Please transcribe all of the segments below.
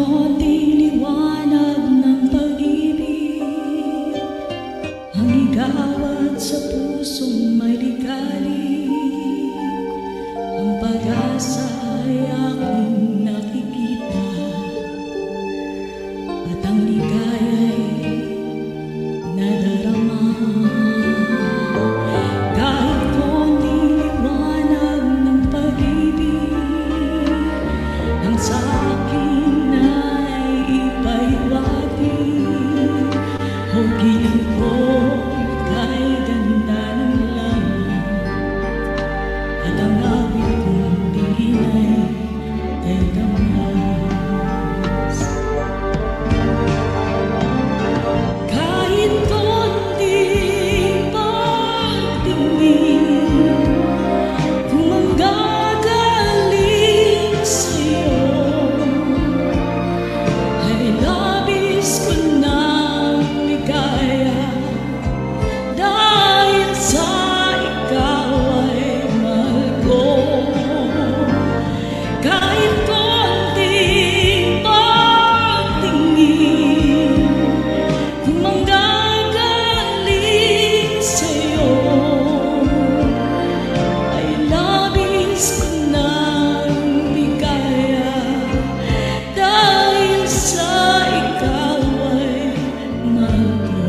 konting liwanag ng pag-ibig ang igawad sa pusong may ligalig. Ang pag-asa ay aking nakikita at ang ligaya'y nadarama. Kahit konting liwanag ng pag-ibig ang sa akin ay ipahiwatig, hugiin ko kay ganda ng langit at ang awit kong tingin ay damas. Kahit konting pagtingin kung manggagaling sa'yo, ay labis ko ng ligaya dahil sa ikaw ay mahal ko. Kahit konting pagtingin kung manggagaling sa'yo, ay labis ko ng ligaya dahil sa ikaw ay mahal ko.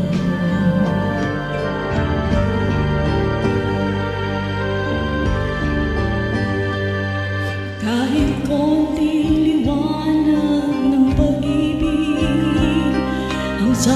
Kahit konting liwanag ng pag-ibig ang sa